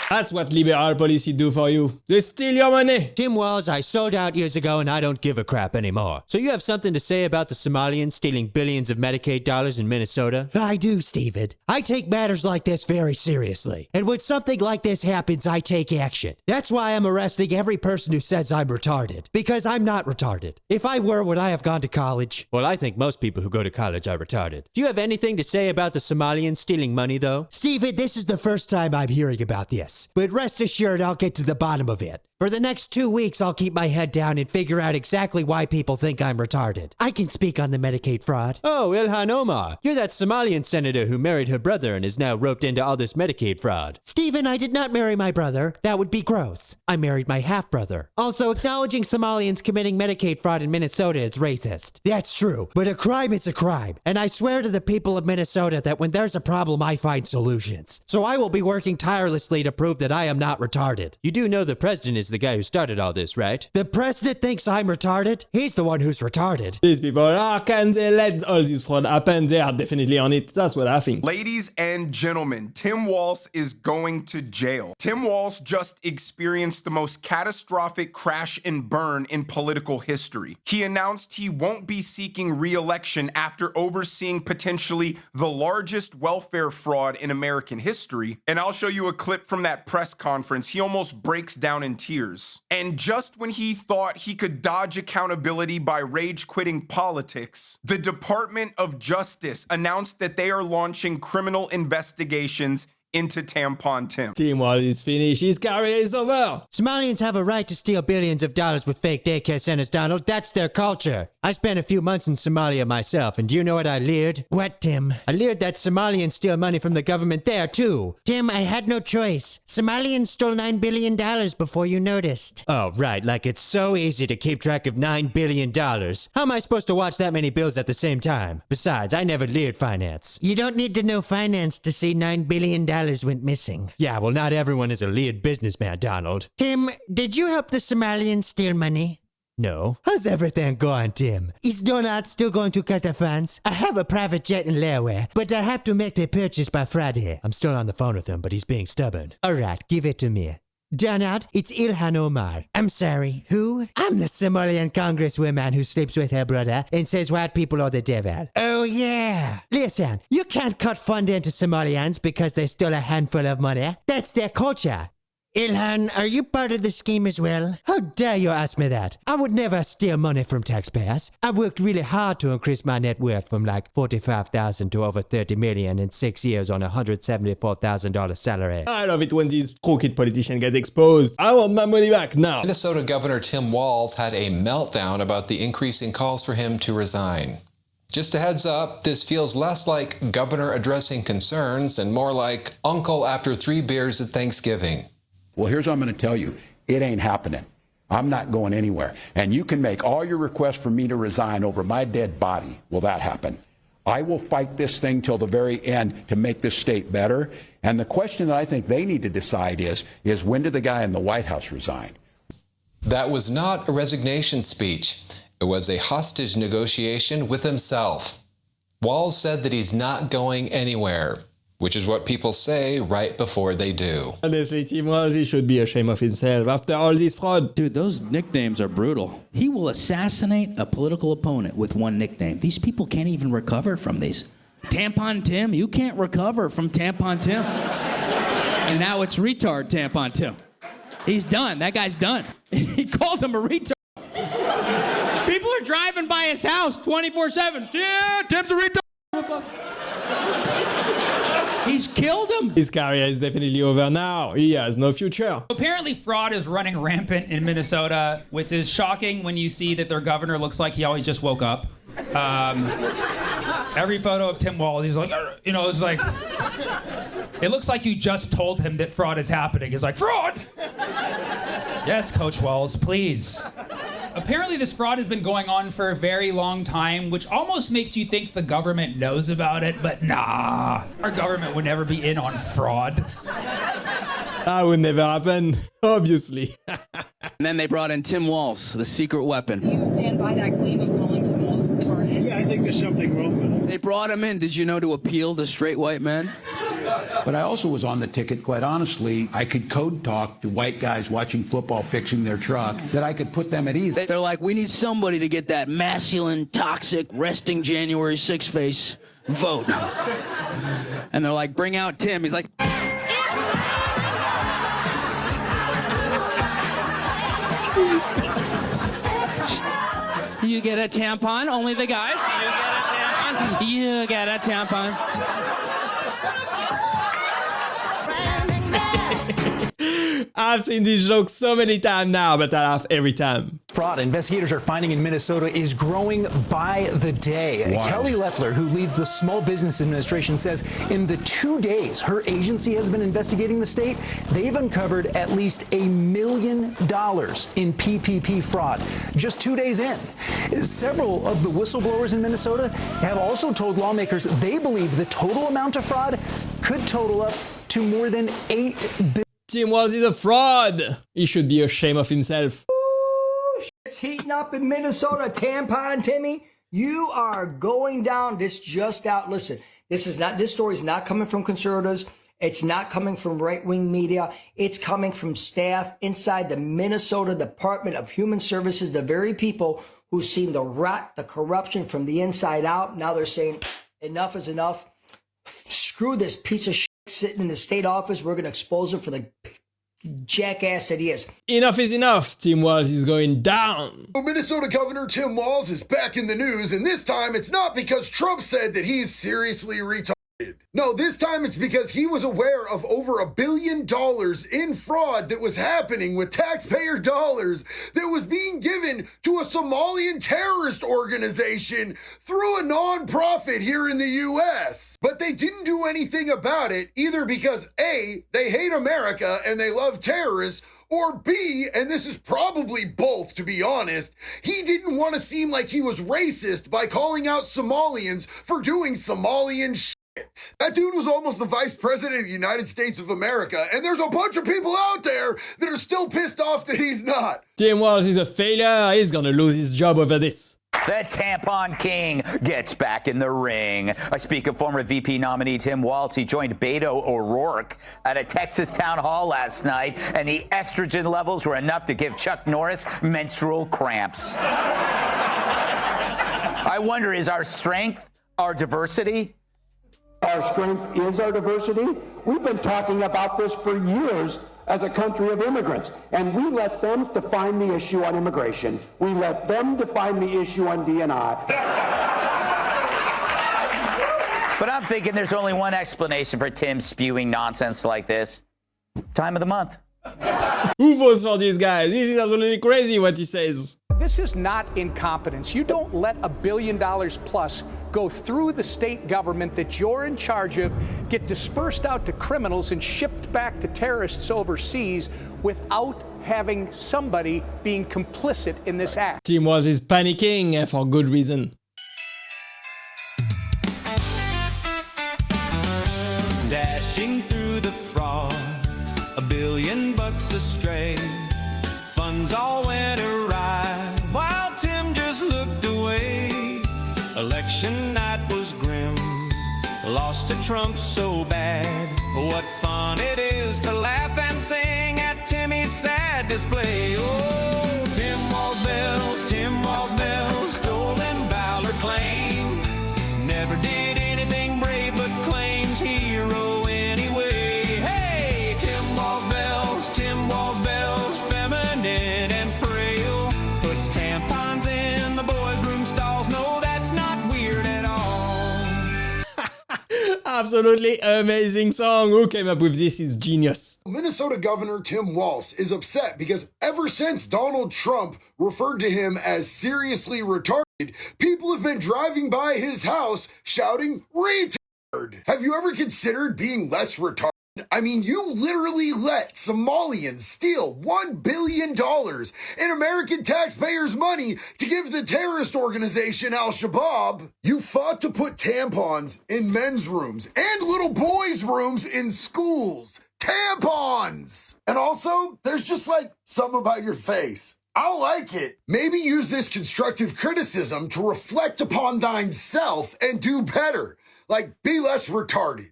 That's what liberal policy do for you. They steal your money. Tim Walz, I sold out years ago and I don't give a crap anymore. So you have something to say about the Somalians stealing billions of Medicaid dollars in Minnesota? I do, Steven. I take matters like this very seriously. And when something like this happens, I take action. That's why I'm arresting every person who says I'm retarded. Because I'm not retarded. If I were, would I have gone to college? Well, I think most people who go to college are retarded. Do you have anything to say about the Somalians stealing money, though? Steven, this is the first time I'm hearing about this. But rest assured, I'll get to the bottom of it. For the next 2 weeks, I'll keep my head down and figure out exactly why people think I'm retarded. I can speak on the Medicaid fraud. Oh, Ilhan Omar. You're that Somalian senator who married her brother and is now roped into all this Medicaid fraud. Stephen, I did not marry my brother. That would be gross. I married my half-brother. Also, acknowledging Somalians committing Medicaid fraud in Minnesota is racist. That's true, but a crime is a crime. And I swear to the people of Minnesota that when there's a problem, I find solutions. So I will be working tirelessly to prove that I am not retarded. You do know the president is the guy who started all this, right? The president thinks I'm retarded? He's the one who's retarded. These people are, can they let all this fraud happen? They are definitely on it. That's what I think. Ladies and gentlemen, Tim Walz is going to jail. Tim Walz just experienced the most catastrophic crash and burn in political history. He announced he won't be seeking re-election after overseeing potentially the largest welfare fraud in American history. And I'll show you a clip from that press conference. He almost breaks down in tears. And just when he thought he could dodge accountability by rage quitting politics, the Department of Justice announced that they are launching criminal investigations into Tampon Tim. Tim Walz is finished. His career is over. Somalians have a right to steal billions of dollars with fake daycare centers, Donald. That's their culture. I spent a few months in Somalia myself, and do you know what I leered? What, Tim? I leered that Somalians steal money from the government there, too. Tim, I had no choice. Somalians stole $9 billion before you noticed. Oh, right. Like it's so easy to keep track of $9 billion. How am I supposed to watch that many bills at the same time? Besides, I never leered finance. You don't need to know finance to see $9 billion went missing. Yeah, well, not everyone is a leered businessman, Donald. Tim, did you help the Somalians steal money? No. How's everything going, Tim? Is Donald still going to cut the funds? I have a private jet in layaway, but I have to make the purchase by Friday. I'm still on the phone with him, but he's being stubborn. All right, give it to me. Donald, it's Ilhan Omar. I'm sorry, who? I'm the Somalian congresswoman who sleeps with her brother and says white people are the devil. Oh, yeah. Listen, you can't cut funding to Somalians because they stole a handful of money. That's their culture. Ilhan, are you part of the scheme as well? How dare you ask me that? I would never steal money from taxpayers. I worked really hard to increase my net worth from like $45,000 to over $30 million in 6 years on a $174,000 salary. I love it when these crooked politicians get exposed. I want my money back now. Minnesota Governor Tim Walz had a meltdown about the increasing calls for him to resign. Just a heads up, this feels less like governor addressing concerns and more like uncle after 3 beers at Thanksgiving. Well, here's what I'm going to tell you. It ain't happening. I'm not going anywhere. And you can make all your requests for me to resign over my dead body. Will that happen? I will fight this thing till the very end to make this state better. And the question that I think they need to decide is when did the guy in the White House resign? That was not a resignation speech. It was a hostage negotiation with himself. Walz said that he's not going anywhere, which is what people say right before they do. Honestly, Tim Walz, he should be ashamed of himself after all this fraud. Dude, those nicknames are brutal. He will assassinate a political opponent with one nickname. These people can't even recover from these. Tampon Tim, you can't recover from Tampon Tim. And now it's retard Tampon Tim. He's done. That guy's done. He called him a retard. People are driving by his house 24/7. Yeah, Tim's a retard. He's killed him. His career is definitely over now. He has no future. Apparently fraud is running rampant in Minnesota, which is shocking when you see that their governor looks like he always just woke up. Every photo of Tim Walz, he's like, you know, it's like, it looks like you just told him that fraud is happening. He's like, fraud! Yes, Coach Walz, please. Apparently this fraud has been going on for a very long time, which almost makes you think the government knows about it, but nah, our government would never be in on fraud. That would never happen, obviously. And then they brought in Tim Walz, the secret weapon. Do you stand by that claim of calling Tim Walz retarded? Yeah, I think there's something wrong with him. They brought him in, did you know, to appeal to straight white men? But I also was on the ticket, quite honestly. I could code talk to white guys watching football fixing their truck, that I could put them at ease. They're like, we need somebody to get that masculine, toxic, resting January 6th face vote. And they're like, bring out Tim. He's like... You get a tampon, only the guys. You get a tampon. You get a tampon. I've seen these jokes so many times now, but I laugh every time. Fraud investigators are finding in Minnesota is growing by the day. Wow. Kelly Loeffler, who leads the Small Business Administration, says in the 2 days her agency has been investigating the state, they've uncovered at least $1 million in PPP fraud. Just 2 days in. Several of the whistleblowers in Minnesota have also told lawmakers they believe the total amount of fraud could total up to more than $8 billion. Tim Walz is a fraud. He should be ashamed of himself. It's heating up in Minnesota. Tampon Timmy, you are going down. This just out. Listen, this story is not coming from conservatives. It's not coming from right-wing media. It's coming from staff inside the Minnesota Department of Human Services, the very people who've seen the rot, the corruption from the inside out. Now they're saying enough is enough. Screw this piece of shit sitting in the state office. We're going to expose him for the jackass that he is. Enough is enough. Tim Walz is going down. Minnesota Governor Tim Walz is back in the news, and this time it's not because Trump said that he's seriously retarded. No, this time it's because he was aware of over $1 billion in fraud that was happening with taxpayer dollars that was being given to a Somalian terrorist organization through a non-profit here in the U.S. But they didn't do anything about it, either because A, they hate America and they love terrorists, or B, and this is probably both to be honest, he didn't want to seem like he was racist by calling out Somalians for doing Somalian shit. That dude was almost the vice president of the United States of America, and there's a bunch of people out there that are still pissed off that he's not. Tim Walz is a failure. He's gonna lose his job over this. The Tampon King gets back in the ring. I speak of former VP nominee Tim Walz. He joined Beto O'Rourke at a Texas town hall last night, and the estrogen levels were enough to give Chuck Norris menstrual cramps. I wonder, is our strength our diversity? Our strength is our diversity. We've been talking about this for years as a country of immigrants, and we let them define the issue on immigration. We let them define the issue on D&I. But I'm thinking there's only one explanation for Tim spewing nonsense like this. Time of the month. Who votes for these guys? This is absolutely crazy what he says. This is not incompetence. You don't let $1 billion plus go through the state government that you're in charge of, get dispersed out to criminals and shipped back to terrorists overseas without having somebody being complicit in this act. Tim Walz is panicking and for good reason. Dashing through the fraud, $1 billion astray. Funds all went awry while Tim just looked away. Election night was grim, lost to Trump so bad. What fun it is to laugh and sing at Timmy's sad display. Oh, Tim Walz bells, stolen valor claim. Never did anything brave but claims hero anyway. Hey, Tim Walz bells, feminine and frail. Puts tampons in the boys' room stalls. No, that's not weird at all. Absolutely amazing song. Who came up with this is genius. Minnesota Governor Tim Walz is upset because ever since Donald Trump referred to him as seriously retarded, people have been driving by his house shouting, "Retard!" Have you ever considered being less retarded? I mean, you literally let Somalians steal $1 billion in American taxpayers' money to give the terrorist organization Al-Shabaab. You fought to put tampons in men's rooms and little boys' rooms in schools. Tampons! And also, there's just like something about your face. I like it. Maybe use this constructive criticism to reflect upon thine self and do better. Like, be less retarded.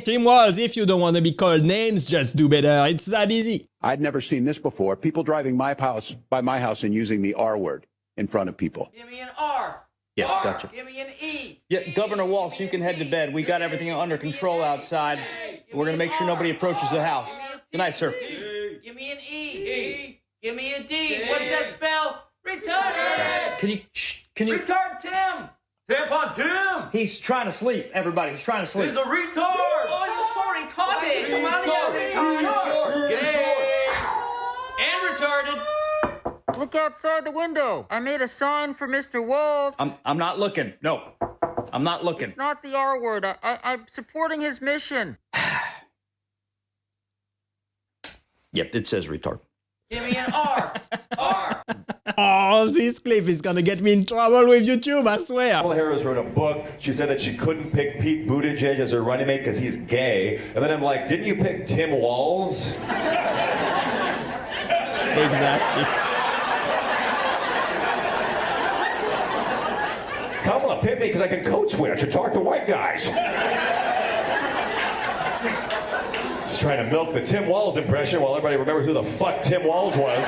Tim Walz, if you don't want to be called names, just do better. It's that easy. I'd never seen this before. People driving by my house and using the R word in front of people. Give me an R. Yeah, R. gotcha. Give me an E. Yeah, Governor Walz, you can head to bed. We got everything under control outside. We're going to make sure nobody approaches the house. Good night, sir. Give me an E. Give me a D. What's that spell? Retarded. Can you? Retard Tim. Tampon Tim. He's trying to sleep, everybody. He's trying to sleep. He's a retard. Oh, you're so retarded. Somalia retard. Gay. And retarded. Look outside the window. I made a sign for Mr. Walz. I'm not looking. No, I'm not looking. It's not the R word. I'm supporting his mission. Yep, it says retard. Give me an R. R. Oh, this clip is gonna get me in trouble with YouTube, I swear. Kla Harris wrote a book. She said that she couldn't pick Pete Buttigieg as her running mate because he's gay. And then I'm like, didn't you pick Tim Walz? Exactly. Kamala picked me because I can code switch and talk to white guys. Just trying to milk the Tim Walz impression while everybody remembers who the fuck Tim Walz was.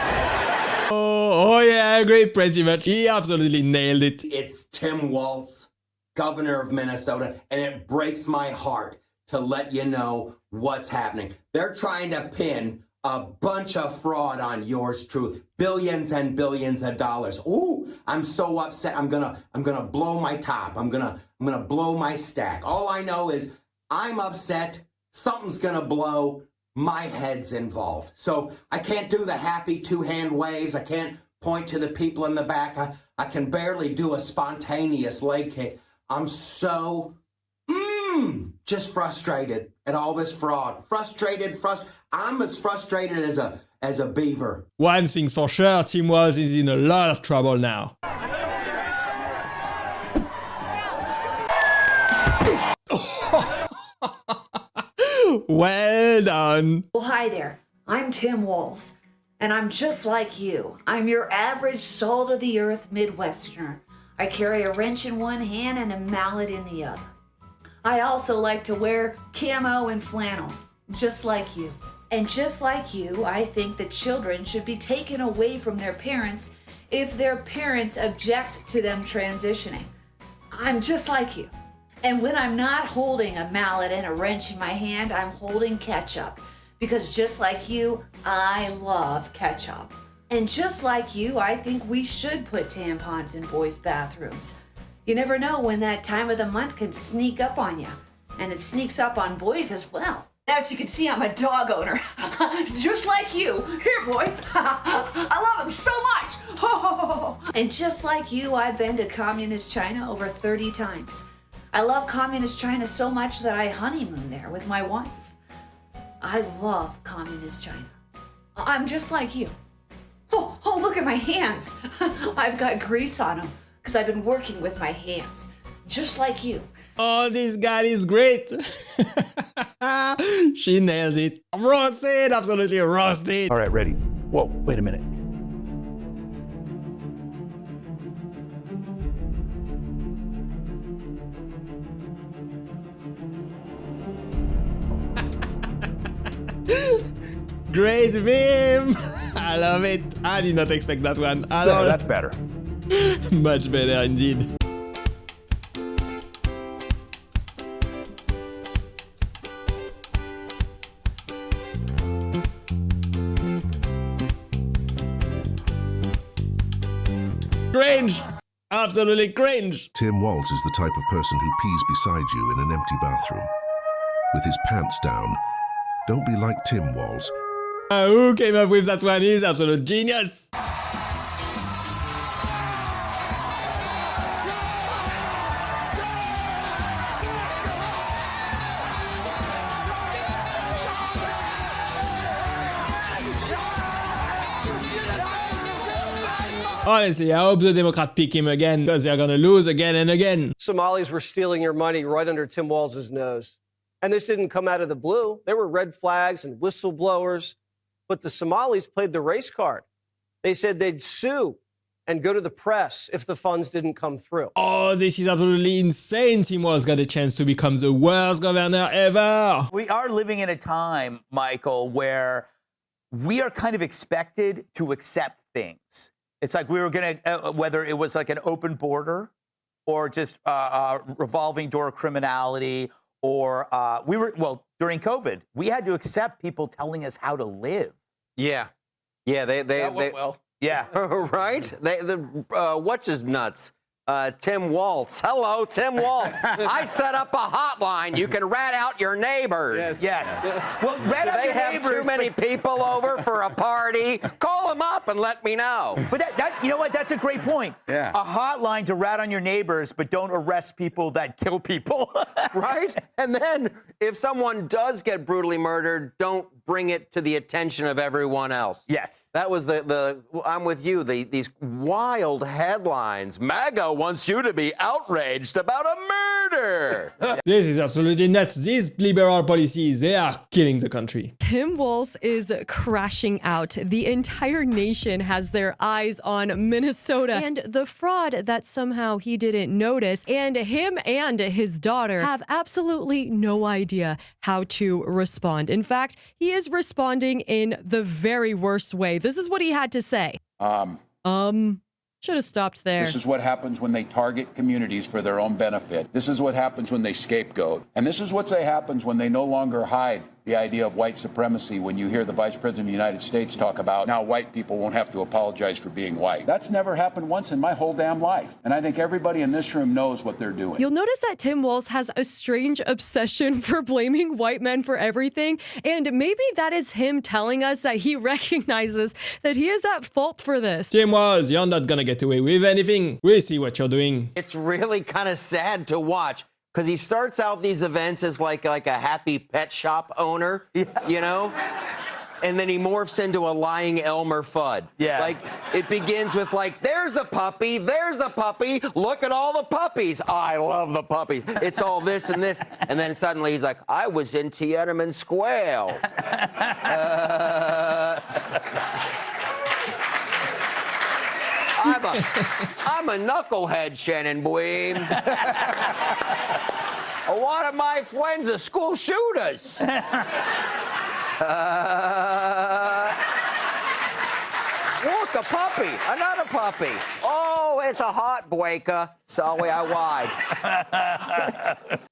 Oh yeah, I agree pretty much. He absolutely nailed it. It's Tim Walz, governor of Minnesota, and it breaks my heart to let you know what's happening. They're trying to pin a bunch of fraud on yours truly. Billions and billions of dollars. Ooh, I'm so upset. I'm gonna blow my top. I'm gonna blow my stack. All I know is I'm upset. Something's gonna blow. My head's involved. So I can't do the happy two-hand waves. I can't point to the people in the back. I can barely do a spontaneous leg kick. I'm so just frustrated at all this fraud. I'm as frustrated as a beaver. One thing's for sure, Tim Walz is in a lot of trouble now. Well done. Well, hi there. I'm Tim Walz, and I'm just like you. I'm your average salt-of-the-earth Midwesterner. I carry a wrench in one hand and a mallet in the other. I also like to wear camo and flannel, just like you. And just like you, I think that children should be taken away from their parents if their parents object to them transitioning. I'm just like you. And when I'm not holding a mallet and a wrench in my hand, I'm holding ketchup. Because just like you, I love ketchup. And just like you, I think we should put tampons in boys' bathrooms. You never know when that time of the month can sneak up on you. And it sneaks up on boys as well. As you can see, I'm a dog owner. Just like you. Here, boy. I love him so much. And just like you, I've been to communist China over 30 times. I love communist China so much that I honeymoon there with my wife. I love communist China. I'm just like you. Oh, look at my hands. I've got grease on them because I've been working with my hands. Just like you. Oh, this guy is great. She nails it. Roasted, absolutely roasted. All right, ready. Whoa, wait a minute. Great meme. I love it. I did not expect that one at all. That's better. Much better indeed. Cringe! Absolutely cringe! Tim Walz is the type of person who pees beside you in an empty bathroom. With his pants down. Don't be like Tim Walz. Who came up with that one? He's absolute genius! Honestly, I hope the Democrats pick him again because they're gonna lose again and again. Somalis were stealing your money right under Tim Walz's nose. And this didn't come out of the blue. There were red flags and whistleblowers, but the Somalis played the race card. They said they'd sue and go to the press if the funds didn't come through. Oh, this is absolutely insane. Tim Walz got a chance to become the worst governor ever. We are living in a time, Michael, where we are kind of expected to accept things. It's like we were going to, whether it was like an open border or just revolving door criminality or during COVID, we had to accept people telling us how to live. Yeah. Yeah, That went well. Yeah. right? What's his nuts? Tim Walz. Hello, Tim Walz. I set up a hotline. You can rat out your neighbors. Yes. Well, rat out your neighbors. They have too many people over for a party. Call them up and let me know. But that you know what? That's a great point. Yeah. A hotline to rat on your neighbors, but don't arrest people that kill people. Right? And then if someone does get brutally murdered, don't bring it to the attention of everyone else. Yes. That was I'm with you, these wild headlines. MAGA wants you to be outraged about a murder. This is absolutely nuts. These liberal policies, they are killing the country. Tim Walz is crashing out. The entire nation has their eyes on Minnesota and the fraud that somehow he didn't notice. And him and his daughter have absolutely no idea how to respond. In fact, he is responding in the very worst way. This is what he had to say. Should have stopped there. This is what happens when they target communities for their own benefit. This is what happens when they scapegoat. And this is what happens when they no longer hide the idea of white supremacy when you hear the Vice President of the United States talk about now white people won't have to apologize for being white. That's never happened once in my whole damn life. And I think everybody in this room knows what they're doing. You'll notice that Tim Walz has a strange obsession for blaming white men for everything. And maybe that is him telling us that he recognizes that he is at fault for this. Tim Walz, you're not gonna get away with anything. We see what you're doing. It's really kind of sad to watch because he starts out these events as like a happy pet shop owner, you know? And then he morphs into a lying Elmer Fudd. Yeah. Like, it begins with like, there's a puppy, look at all the puppies. I love the puppies. It's all this and this. And then suddenly he's like, I was in Tiananmen Square. I'm a knucklehead, Shannon Bleem. One of my friends are school shooters. Walk a puppy, another puppy. Oh, it's a heartbreaker. Sorry, I lied.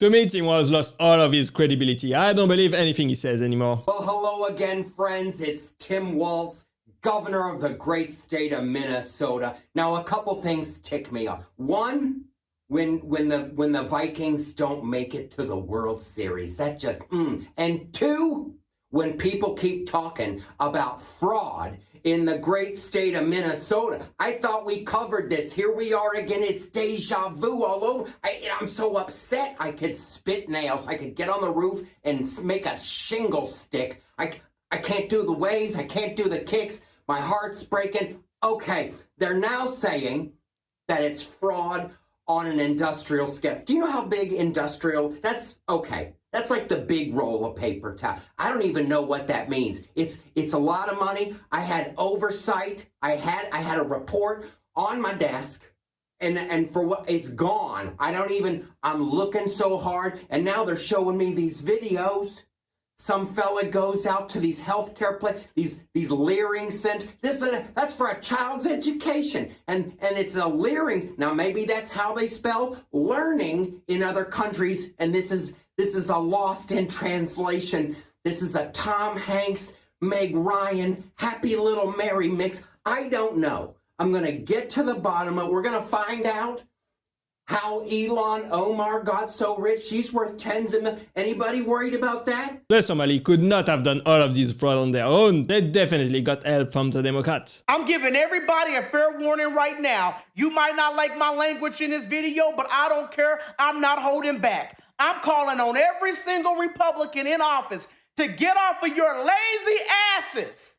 To me, Tim Walz lost all of his credibility. I don't believe anything he says anymore. Well, hello again, friends. It's Tim Walz, governor of the great state of Minnesota. Now, a couple things tick me off. One, when the Vikings don't make it to the World Series. That just And two, when people keep talking about fraud in the great state of Minnesota. I thought we covered this. Here we are again. It's deja vu all over. I'm so upset. I could spit nails. I could get on the roof and make a shingle stick. I can't do the waves. I can't do the kicks. My heart's breaking. Okay, they're now saying that it's fraud on an industrial scale. Do you know how big industrial? That's okay. That's like the big roll of paper towel. I don't even know what that means. It's a lot of money. I had oversight. I had a report on my desk, and for what it's gone. I'm looking so hard, and now they're showing me these videos. Some fella goes out to these healthcare these leering centers. That's for a child's education, and it's a leering. Now maybe that's how they spell learning in other countries, and this is a lost in translation. This is a Tom Hanks, Meg Ryan, Happy Little Mary mix. I don't know. I'm going to get to the bottom of it. We're going to find out how Ilhan Omar got so rich. She's worth tens of millions. Anybody worried about that? The Somali could not have done all of these fraud on their own. They definitely got help from the Democrats. I'm giving everybody a fair warning right now. You might not like my language in this video, but I don't care. I'm not holding back. I'm calling on every single Republican in office to get off of your lazy asses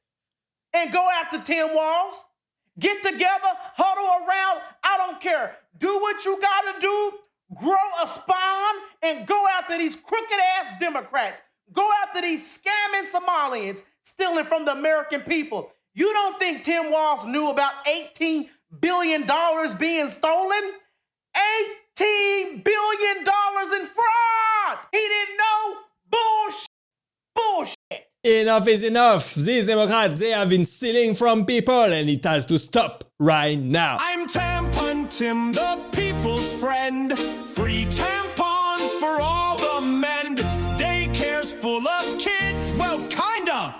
and go after Tim Walz. Get together, huddle around. I don't care. Do what you gotta do. Grow a spine and go after these crooked ass Democrats. Go after these scamming Somalians stealing from the American people. You don't think Tim Walz knew about $18 billion being stolen? $18 billion in fraud! He didn't know. Bullshit! Bullshit! Enough is enough. These Democrats, they have been stealing from people and it has to stop right now. I'm Tampon Tim, the people's friend. Free tampons for all the men. Daycares full of kids, well, kinda.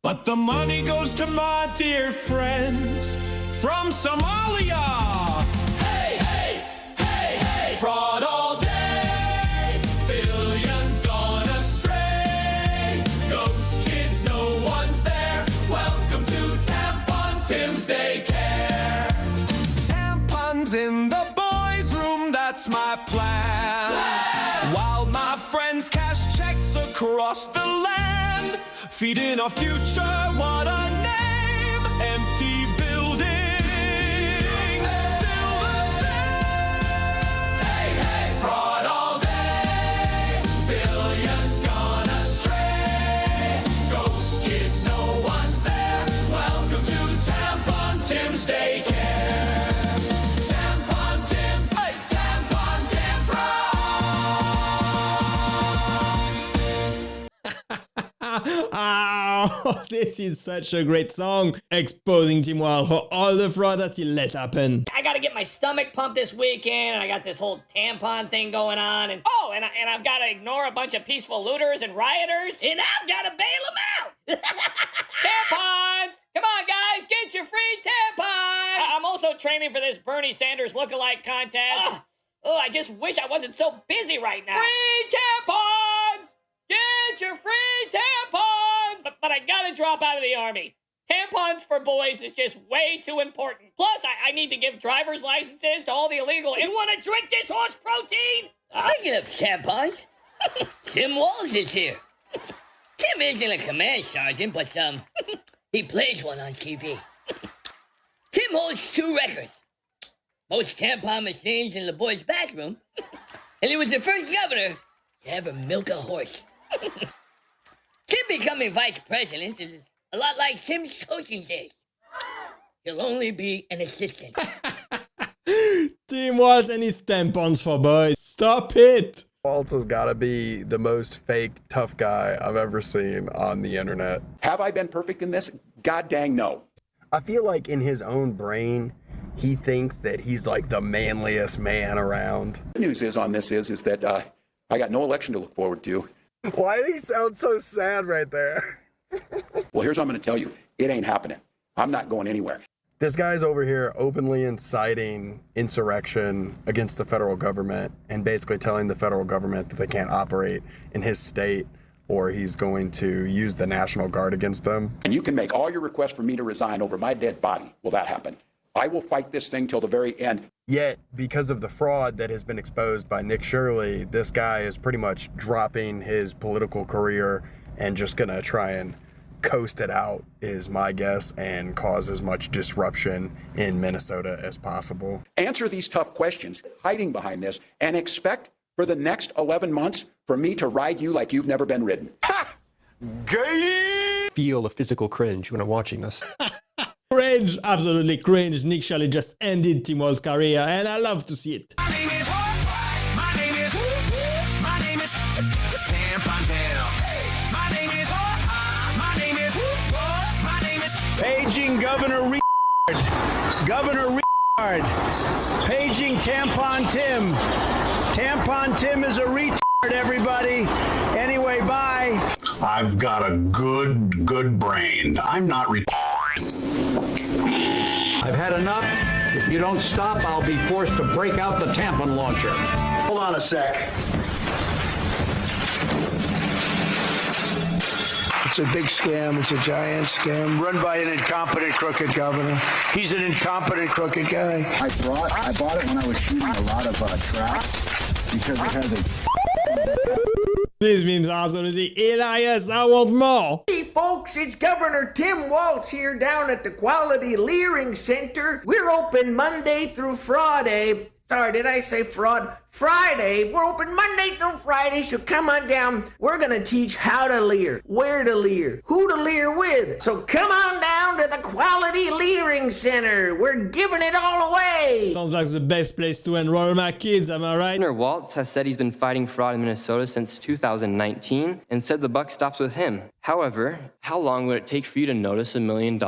But the money goes to my dear friends from Somalia. Hey, hey, hey, hey. Fraud all day. Billions gone astray. Ghost kids, no one's there. Welcome to Tampon Tim's daycare. Tampons in the boys' room, that's my plan. While my friends cash checks across the land. Feeding our future, what a name. Empty buildings, still the same. Hey, hey, fraud all day. Billions gone astray. Ghost kids, no one's there. Welcome to Tampon Tim's daycare. Tampon Tim, hey, Tampon Tim fraud. Oh, this is such a great song, exposing Tim Walz for all the fraud that he let happen. I gotta get my stomach pumped this weekend, and I got this whole tampon thing going on, and I've gotta ignore a bunch of peaceful looters and rioters, and I've gotta bail them out. Tampons! Come on, guys, get your free tampons! I'm also training for this Bernie Sanders lookalike contest. I just wish I wasn't so busy right now. Free tampons! Get your free tampons! But I gotta drop out of the army. Tampons for boys is just way too important. Plus, I need to give driver's licenses to all the illegal. You want to drink this horse protein? Speaking of tampons, Tim Walz is here. Tim isn't a command sergeant, but he plays one on TV. Tim holds 2 records. Most tampon machines in the boys' bathroom, and he was the first governor to ever milk a horse. Tim becoming vice president is a lot like Tim's coaching days. He'll only be an assistant. Tim Walz and his tampons for boys. Stop it! Walz has got to be the most fake tough guy I've ever seen on the internet. Have I been perfect in this? God dang no. I feel like in his own brain, he thinks that he's like the manliest man around. The news is on this is that I got no election to look forward to. Why did he sound so sad right there? Well, here's what I'm going to tell you. It ain't happening. I'm not going anywhere. This guy's over here openly inciting insurrection against the federal government and basically telling the federal government that they can't operate in his state or he's going to use the National Guard against them. And you can make all your requests for me to resign over my dead body. Will that happen? I will fight this thing till the very end. Yet, because of the fraud that has been exposed by Nick Shirley, this guy is pretty much dropping his political career and just gonna try and coast it out, is my guess, and cause as much disruption in Minnesota as possible. Answer these tough questions, hiding behind this, and expect for the next 11 months for me to ride you like you've never been ridden. Ha! Gay! Feel a physical cringe when I'm watching this. Cringe, absolutely cringe. Nick Shirley just ended Tim Walz's career, and I love to see it. My name is Tampon Tim. Paging Governor Governor Paging Tampon Tim. Tampon Tim is a retard, everybody. Anyway, bye. I've got a good brain. I'm not I've had enough. If you don't stop, I'll be forced to break out the tampon launcher. Hold on a sec. It's a big scam. It's a giant scam run by an incompetent, crooked governor. He's an incompetent, crooked guy. I bought it when I was shooting a lot of traps because it has a... These memes are absolutely hilarious. I want more. Hey folks, it's Governor Tim Walz here down at the Quality Leering Center. We're open Monday through Friday. Sorry, did I say fraud? Friday. We're open Monday through Friday, so come on down. We're gonna teach how to leer, where to leer, who to leer with. So come on down to the Quality Leering Center. We're giving it all away. Sounds like the best place to enroll my kids, am I right? Governor Walz has said he's been fighting fraud in Minnesota since 2019 and said the buck stops with him. However, how long would it take for you to notice $1 million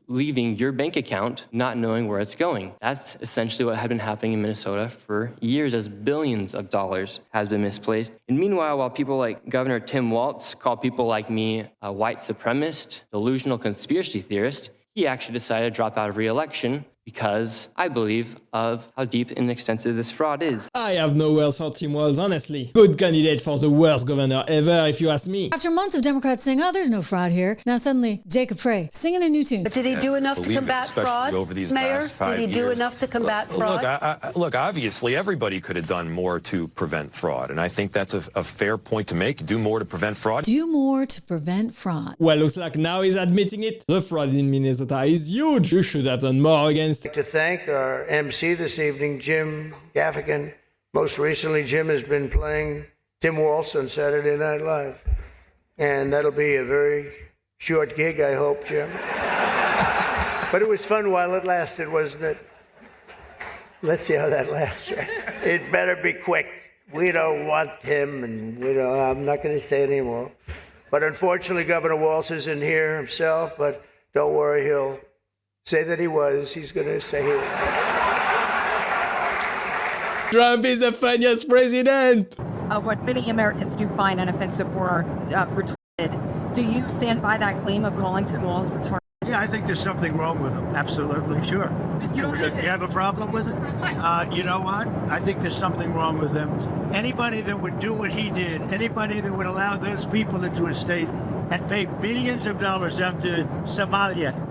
leaving your bank account, not knowing where it's going? That's essentially what had been happening in Minnesota for years, as billions of dollars has been misplaced. And meanwhile, while people like Governor Tim Walz call people like me a white supremacist, delusional conspiracy theorist, he actually decided to drop out of re-election because I believe of how deep and extensive this fraud is. I have no words for Tim Walz, honestly. Good candidate for the worst governor ever, if you ask me. After months of Democrats saying, oh, there's no fraud here, now suddenly, Jacob Frey singing a new tune. But did he do enough to combat fraud, Mayor? Did he do enough to combat fraud? Look, obviously, everybody could have done more to prevent fraud, and I think that's a fair point to make. Do more to prevent fraud. Do more to prevent fraud. Well, looks like now he's admitting it. The fraud in Minnesota is huge. You should have done more against. I'd like to thank our MC this evening, Jim Gaffigan. Most recently, Jim has been playing Tim Walz on Saturday Night Live. And that'll be a very short gig, I hope, Jim. But it was fun while it lasted, wasn't it? Let's see how that lasts. It better be quick. We don't want him, and I'm not going to say anymore. But unfortunately, Governor Walz isn't here himself, but don't worry, he'll say that he was. He's going to say he was. Trump is the funniest president. What many Americans do find an offensive word, retarded. Do you stand by that claim of calling Tim Walz retarded? Yeah, I think there's something wrong with him. Absolutely, sure. You have a problem with it? You know what? I think there's something wrong with him. Anybody that would do what he did, anybody that would allow those people into a state and pay billions of dollars up to Somalia.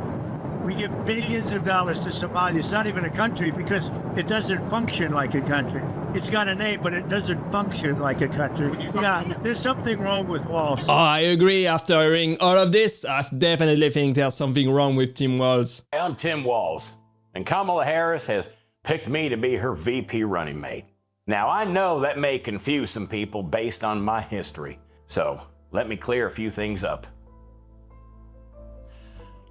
We give billions of dollars to Somalia. It's not even a country because it doesn't function like a country. It's got a name, but it doesn't function like a country. Yeah, there's something wrong with Walz. I agree. After hearing all of this, I definitely think there's something wrong with Tim Walz. I'm Tim Walz, and Kamala Harris has picked me to be her VP running mate. Now, I know that may confuse some people based on my history, so let me clear a few things up.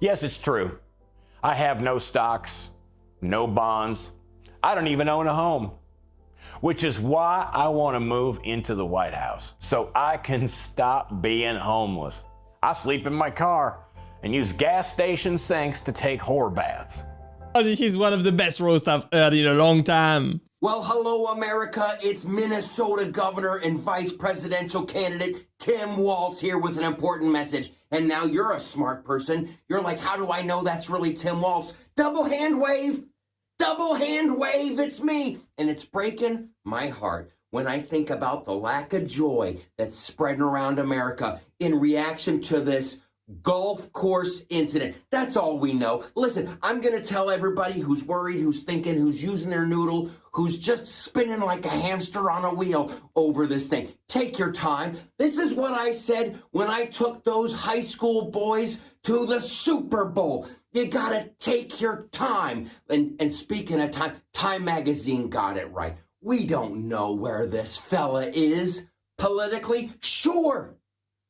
Yes, it's true. I have no stocks, no bonds. I don't even own a home, which is why I want to move into the White House so I can stop being homeless. I sleep in my car and use gas station sinks to take whore baths. Oh, this is one of the best roasts I've heard in a long time. Well, hello, America. It's Minnesota Governor and Vice Presidential candidate Tim Walz here with an important message. And now you're a smart person. You're like, how do I know that's really Tim Walz? Double hand wave. Double hand wave. It's me. And it's breaking my heart when I think about the lack of joy that's spreading around America in reaction to this golf course incident. That's all we know. Listen, I'm going to tell everybody who's worried, who's thinking, who's using their noodle, who's just spinning like a hamster on a wheel over this thing. Take your time. This is what I said when I took those high school boys to the Super Bowl. You got to take your time. And speaking of time, Time Magazine got it right. We don't know where this fella is politically. Sure,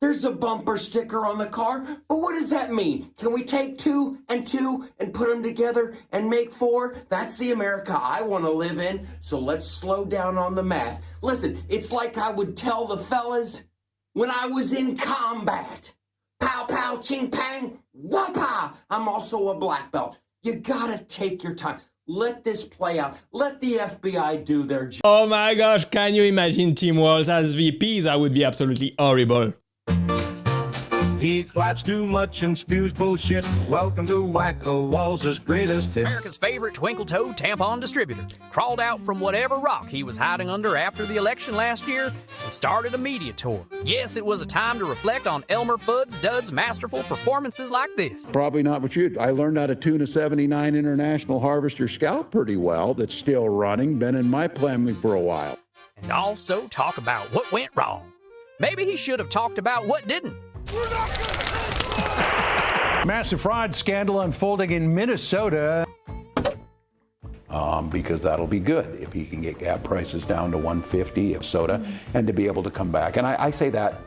there's a bumper sticker on the car, but what does that mean? Can we take 2 and 2 and put them together and make 4? That's the America I want to live in, so let's slow down on the math. Listen, it's like I would tell the fellas when I was in combat. Pow, pow, ching, pang, whapa! I'm also a black belt. You gotta take your time. Let this play out. Let the FBI do their job. Oh my gosh, can you imagine Tim Walz as VP? That would be absolutely horrible. He claps too much and spews bullshit. Welcome to Wacko Walz's greatest hits. America's favorite twinkle-toed tampon distributor crawled out from whatever rock he was hiding under after the election last year and started a media tour. Yes, it was a time to reflect on Elmer Fudd's Dud's masterful performances like this. Probably not what you. I learned how to tune a 79 International Harvester Scout pretty well. That's still running. Been in my family for a while. And also talk about what went wrong. Maybe he should have talked about what didn't. Massive fraud scandal unfolding in Minnesota. Because that'll be good if he can get gas prices down to $1.50 of soda and to be able to come back. And I say that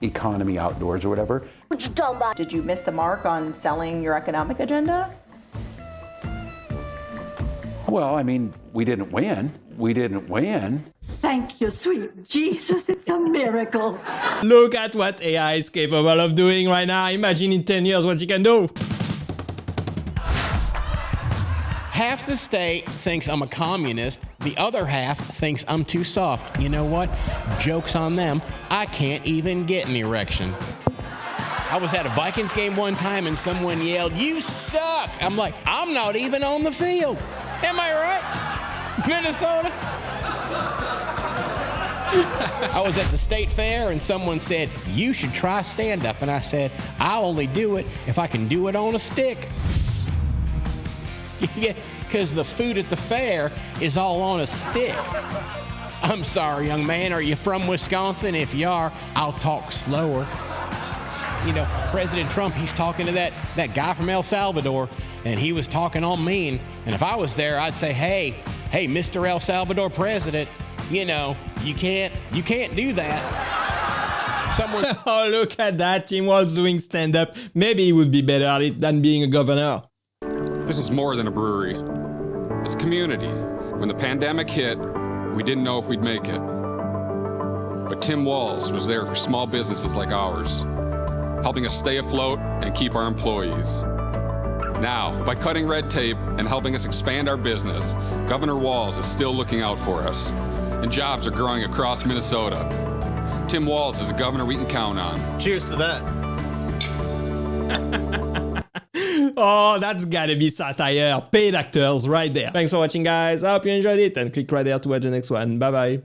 economy outdoors or whatever. What you talking about? Did you miss the mark on selling your economic agenda? Well, I mean, we didn't win. We didn't win. Thank you, sweet Jesus. It's a miracle. Look at what AI is capable of doing right now. Imagine in 10 years what you can do. Half the state thinks I'm a communist. The other half thinks I'm too soft. You know what? Joke's on them. I can't even get an erection. I was at a Vikings game one time and someone yelled, "You suck!" I'm like, I'm not even on the field. Am I right? Minnesota? I was at the state fair and someone said, "You should try stand-up." And I said, "I'll only do it if I can do it on a stick." Because the food at the fair is all on a stick. I'm sorry, young man, are you from Wisconsin? If you are, I'll talk slower. You know, President Trump, he's talking to that guy from El Salvador, and he was talking all mean. And if I was there, I'd say, hey, Mr. El Salvador president, you know, you can't do that. Someone. Oh, look at that. Tim Walz doing stand-up. Maybe he would be better at it than being a governor. This is more than a brewery. It's community. When the pandemic hit, we didn't know if we'd make it. But Tim Walz was there for small businesses like ours, helping us stay afloat and keep our employees. Now, by cutting red tape and helping us expand our business, Governor Walz is still looking out for us, and jobs are growing across Minnesota. Tim Walz is a governor we can count on. Cheers to that. Oh, that's gotta be satire. Paid actors right there. Thanks for watching, guys. I hope you enjoyed it, and click right there to watch the next one. Bye-bye.